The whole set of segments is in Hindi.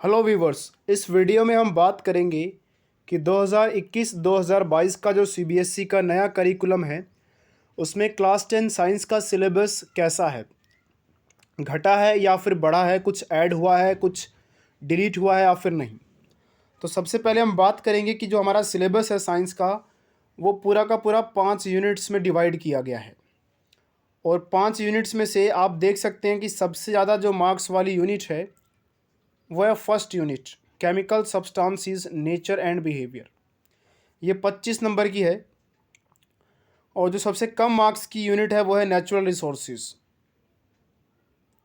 हेलो वीवर्स, इस वीडियो में हम बात करेंगे कि 2021-2022 का जो सीबीएसई का नया करिकुलम है उसमें क्लास 10 साइंस का सिलेबस कैसा है, घटा है या फिर बढ़ा है, कुछ ऐड हुआ है, कुछ डिलीट हुआ है या फिर नहीं। तो सबसे पहले हम बात करेंगे कि जो हमारा सिलेबस है साइंस का वो पूरा का पूरा 5 यूनिट्स में डिवाइड किया गया है। और 5 यूनिट्स में से आप देख सकते हैं कि सबसे ज़्यादा जो मार्क्स वाली यूनिट है वो है first unit, chemical substances nature and behaviour. ये 25 नंबर की है। और जो सबसे कम मार्क्स की यूनिट है वो है नेचुरल रिसोर्सेज,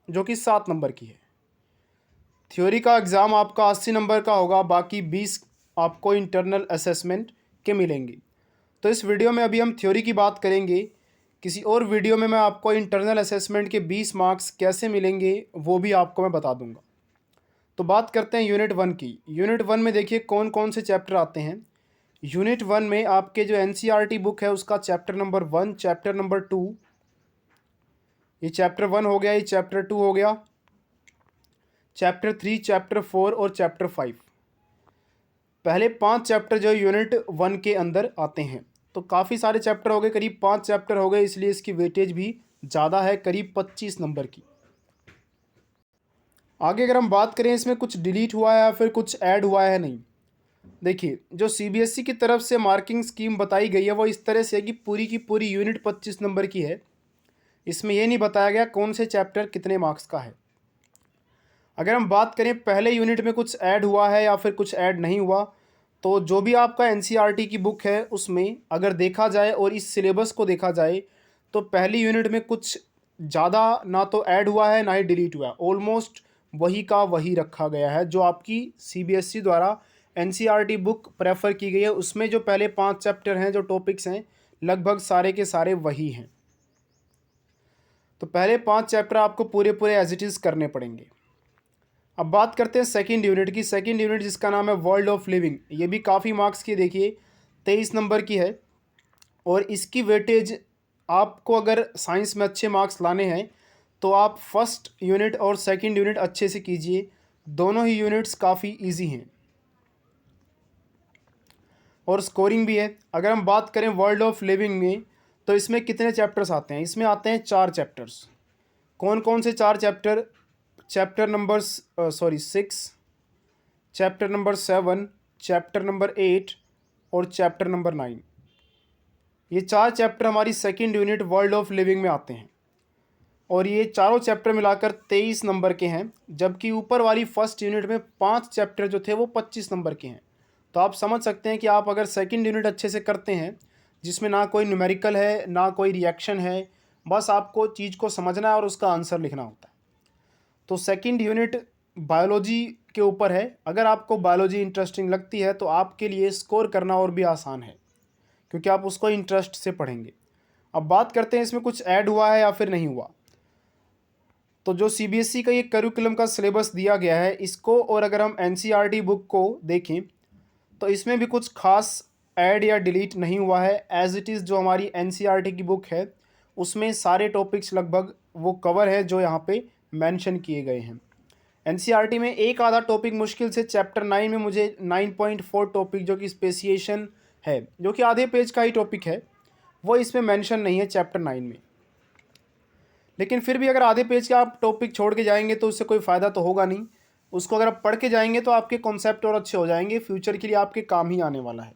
जो कि 7 नंबर की है। थ्योरी का एग्ज़ाम आपका 80 नंबर का होगा, बाकी 20 आपको इंटरनल असेसमेंट के मिलेंगे। तो इस वीडियो में अभी हम थ्योरी की बात करेंगे। किसी और वीडियो में मैं आपको इंटरनल असेसमेंट के 20 मार्क्स कैसे मिलेंगे वो भी आपको मैं बता दूंगा। तो बात करते हैं यूनिट 1 की। यूनिट 1 में देखिए कौन कौन से चैप्टर आते हैं। यूनिट 1 में आपके जो एनसीईआरटी बुक है उसका चैप्टर नंबर 1, चैप्टर नंबर 2, ये चैप्टर 1 हो गया, ये चैप्टर 2 हो गया, चैप्टर 3, चैप्टर 4 और चैप्टर 5। पहले 5 चैप्टर जो यूनिट 1 के अंदर आते हैं। तो काफ़ी सारे चैप्टर हो गए, करीब 5 चैप्टर हो गए, इसलिए इसकी वेटेज भी ज़्यादा है, करीब 25 नंबर की। आगे अगर हम बात करें इसमें कुछ डिलीट हुआ है या फिर कुछ ऐड हुआ है, नहीं। देखिए, जो सीबीएसई की तरफ से मार्किंग स्कीम बताई गई है वो इस तरह से है कि पूरी की पूरी यूनिट 25 नंबर की है। इसमें यह नहीं बताया गया कौन से चैप्टर कितने मार्क्स का है। अगर हम बात करें पहले यूनिट में कुछ ऐड हुआ है या फिर कुछ ऐड नहीं हुआ, तो जो भी आपका एनसीईआरटी की बुक है उसमें अगर देखा जाए और इस सिलेबस को देखा जाए तो पहली यूनिट में कुछ ज़्यादा ना तो ऐड हुआ है ना ही डिलीट हुआ है। ऑलमोस्ट वही का वही रखा गया है जो आपकी सीबीएसई द्वारा एनसीईआरटी बुक प्रेफर की गई है। उसमें जो पहले 5 चैप्टर हैं, जो टॉपिक्स हैं, लगभग सारे के सारे वही हैं। तो पहले 5 चैप्टर आपको पूरे पूरे एज इट इज़ करने पड़ेंगे। अब बात करते हैं सेकंड यूनिट की। सेकंड यूनिट जिसका नाम है वर्ल्ड ऑफ लिविंग, ये भी काफ़ी मार्क्स की, देखिए 23 नंबर की है। और इसकी वेटेज आपको अगर साइंस में अच्छे मार्क्स लाने हैं तो आप फर्स्ट यूनिट और सेकंड यूनिट अच्छे से कीजिए। दोनों ही यूनिट्स काफ़ी इजी हैं और स्कोरिंग भी है। अगर हम बात करें वर्ल्ड ऑफ लिविंग में तो इसमें कितने चैप्टर्स आते हैं, इसमें आते हैं 4 चैप्टर्स। कौन कौन से 4 chapter? Chapter number 6, chapter number 7, chapter number 8 और चैप्टर नंबर 9। ये 4 चैप्टर हमारी second unit world of living में आते हैं और ये चारों चैप्टर मिलाकर 23 नंबर के हैं, जबकि ऊपर वाली फर्स्ट यूनिट में 5 चैप्टर जो थे वो 25 नंबर के हैं। तो आप समझ सकते हैं कि आप अगर सेकंड यूनिट अच्छे से करते हैं, जिसमें ना कोई न्यूमेरिकल है ना कोई रिएक्शन है, बस आपको चीज़ को समझना है और उसका आंसर लिखना होता है। तो सेकंड यूनिट बायोलॉजी के ऊपर है। अगर आपको बायोलॉजी इंटरेस्टिंग लगती है तो आपके लिए स्कोर करना और भी आसान है, क्योंकि आप उसको इंटरेस्ट से पढ़ेंगे। अब बात करते हैं इसमें कुछ ऐड हुआ है या फिर नहीं हुआ। तो जो सीबीएसई का ये करिकुलम का सिलेबस दिया गया है इसको, और अगर हम एनसीईआरटी बुक को देखें तो इसमें भी कुछ खास ऐड या डिलीट नहीं हुआ है। एज इट इज़ जो हमारी एनसीईआरटी की बुक है उसमें सारे टॉपिक्स लगभग वो कवर है जो यहाँ पे मेंशन किए गए हैं। एनसीईआरटी में एक आधा टॉपिक मुश्किल से चैप्टर 9 में मुझे 9.4 टॉपिक जो कि स्पेसिएशन है, जो कि आधे पेज का ही टॉपिक है, वो इसमें मेंशन नहीं है चैप्टर 9 में। लेकिन फिर भी अगर आधे पेज का आप टॉपिक छोड़ के जाएंगे तो उससे कोई फ़ायदा तो होगा नहीं। उसको अगर आप पढ़ के जाएंगे तो आपके कॉन्सेप्ट और अच्छे हो जाएंगे, फ्यूचर के लिए आपके काम ही आने वाला है।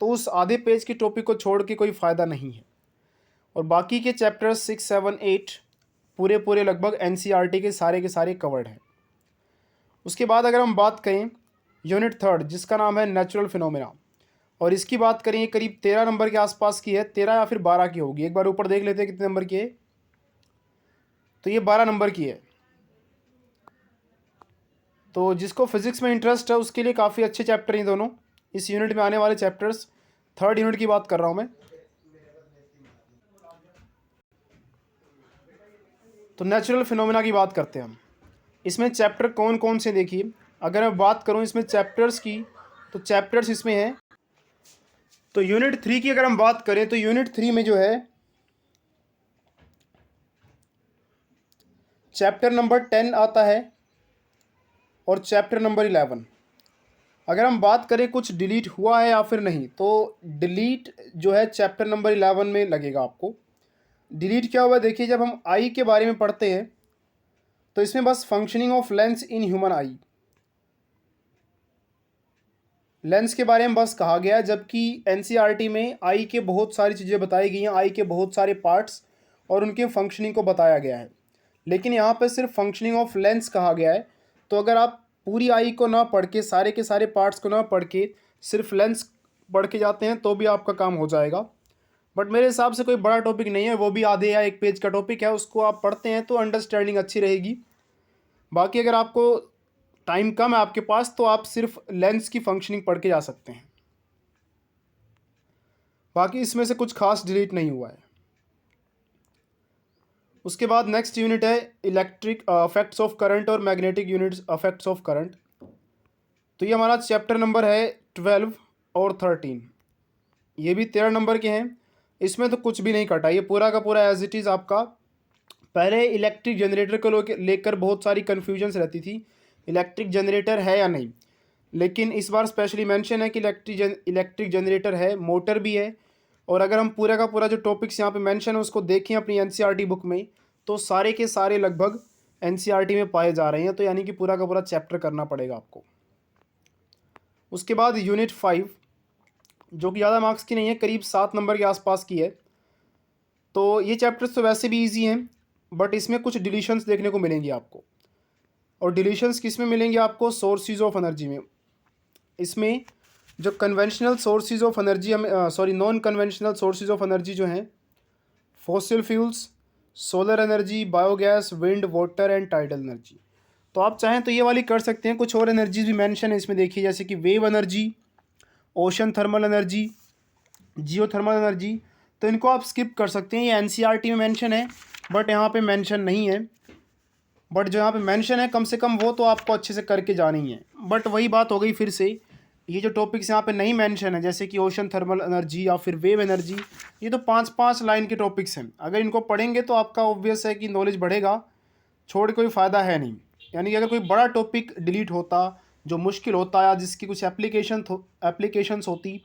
तो उस आधे पेज के टॉपिक को छोड़ के कोई फ़ायदा नहीं है। और बाकी के चैप्टर्स 6, 7, 8 पूरे पूरे लगभग एनसीईआरटी के सारे कवर्ड हैं। उसके बाद अगर हम बात करें यूनिट 3 जिसका नाम है नेचुरल फिनोमेना, और इसकी बात करें ये करीब 13 नंबर के आसपास की है, 13 या फिर 12 की होगी। एक बार ऊपर देख लेते हैं कितने नंबर की है। तो ये 12 नंबर की है। तो जिसको फिजिक्स में इंटरेस्ट है उसके लिए काफ़ी अच्छे चैप्टर हैं दोनों, इस यूनिट में आने वाले चैप्टर्स। थर्ड यूनिट की बात कर रहा हूँ मैं। तो नेचुरल फिनोमेना की बात करते हैं हम। इसमें चैप्टर कौन कौन से, देखिए अगर मैं बात करूँ इसमें चैप्टर्स की तो चैप्टर्स इसमें हैं। तो यूनिट 3 की अगर हम बात करें तो यूनिट 3 में जो है चैप्टर नंबर 10 आता है, और चैप्टर नंबर 11। अगर हम बात करें कुछ डिलीट हुआ है या फिर नहीं, तो डिलीट जो है चैप्टर नंबर 11 में लगेगा आपको। डिलीट क्या हुआ देखिए, जब हम आई के बारे में पढ़ते हैं तो इसमें बस functioning of lens in human I, lens के बारे में बस कहा गया है, जबकि एनसीईआरटी में आई के बहुत सारी चीज़ें बताई गई हैं, आई के बहुत सारे पार्ट्स और उनके फंक्शनिंग को बताया गया है, लेकिन यहाँ पर सिर्फ फंक्शनिंग ऑफ लेंस कहा गया है। तो अगर आप पूरी आई को ना पढ़ के, सारे के सारे पार्ट्स को ना पढ़ के सिर्फ लेंस पढ़ के जाते हैं तो भी आपका काम हो जाएगा। बट मेरे हिसाब से कोई बड़ा टॉपिक नहीं है, वो भी आधे या एक पेज का टॉपिक है, उसको आप पढ़ते हैं तो अंडरस्टैंडिंग अच्छी रहेगी। बाकी अगर आपको टाइम कम है आपके पास तो आप सिर्फ लेंस की फंक्शनिंग पढ़ के जा सकते हैं। बाकी इसमें से कुछ खास डिलीट नहीं हुआ है। उसके बाद नेक्स्ट यूनिट है इलेक्ट्रिक अफेक्ट्स ऑफ करंट और magnetic units affects of current. तो ये हमारा चैप्टर नंबर है 12 और 13, ये भी 13 नंबर के हैं। इसमें तो कुछ भी नहीं कटा, ये पूरा का पूरा एज इट इज़ आपका। पहले इलेक्ट्रिक जनरेटर को लेकर बहुत सारी कन्फ्यूजन्स रहती थी, इलेक्ट्रिक जनरेटर है या नहीं, लेकिन इस बार स्पेशली मेंशन है कि इलेक्ट्रिक जनरेटर है, मोटर भी है। और अगर हम पूरा का पूरा जो टॉपिक्स यहाँ पे मेंशन है उसको देखें अपनी एनसीईआरटी बुक में, तो सारे के सारे लगभग एनसीईआरटी में पाए जा रहे हैं, तो यानी कि पूरा का पूरा चैप्टर करना पड़ेगा आपको। उसके बाद यूनिट 5 जो कि ज़्यादा मार्क्स की नहीं है, करीब 7 नंबर के आसपास की है। तो ये चैप्टर्स तो वैसे भी ईजी हैं, बट इसमें कुछ डिलीशंस देखने को मिलेंगी आपको। और डिलीशंस किस में मिलेंगे आपको? सोर्सेज ऑफ एनर्जी में। इसमें जो conventional sources of energy non conventional sources of energy जो हैं, fossil fuels, solar energy, biogas, wind, water and tidal energy. तो आप चाहें तो ये वाली कर सकते हैं। कुछ और एनर्जीज भी मेंशन है इसमें देखिए, जैसे कि wave energy, ocean thermal energy, geothermal energy. तो इनको आप स्किप कर सकते हैं, ये एनसीईआरटी में मेंशन है बट यहाँ पे मेंशन नहीं है। बट जो यहाँ पे मेंशन है कम से कम वो तो आपको अच्छे से करके जानी है। बट वही बात हो गई फिर से, ये जो टॉपिक्स यहाँ पे नहीं मेंशन है जैसे कि ओशन थर्मल एनर्जी या फिर वेव एनर्जी, ये तो 5-5 लाइन के टॉपिक्स हैं। अगर इनको पढ़ेंगे तो आपका ऑब्वियस है कि नॉलेज बढ़ेगा, छोड़ कोई फ़ायदा है नहीं। यानी कि अगर कोई बड़ा टॉपिक डिलीट होता जो मुश्किल होता या जिसकी कुछ एप्लीकेशंस होती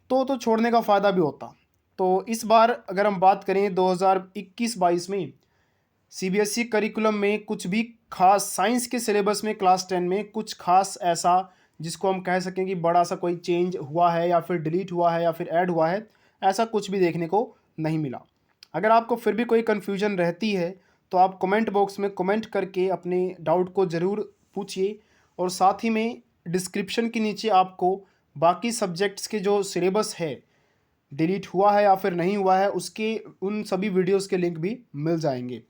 तो छोड़ने का फ़ायदा भी होता। तो इस बार अगर हम बात करें 2021-22 में सीबीएसई करिकुलम में कुछ भी खास साइंस के सिलेबस में क्लास 10 में कुछ खास ऐसा जिसको हम कह सकें कि बड़ा सा कोई चेंज हुआ है या फिर डिलीट हुआ है या फिर ऐड हुआ है, ऐसा कुछ भी देखने को नहीं मिला। अगर आपको फिर भी कोई कन्फ्यूजन रहती है तो आप कमेंट बॉक्स में कमेंट करके अपने डाउट को ज़रूर पूछिए। और साथ ही में डिस्क्रिप्शन के नीचे आपको बाकी सब्जेक्ट्स के जो सिलेबस है, डिलीट हुआ है या फिर नहीं हुआ है, उसके उन सभी वीडियोस के लिंक भी मिल जाएंगे।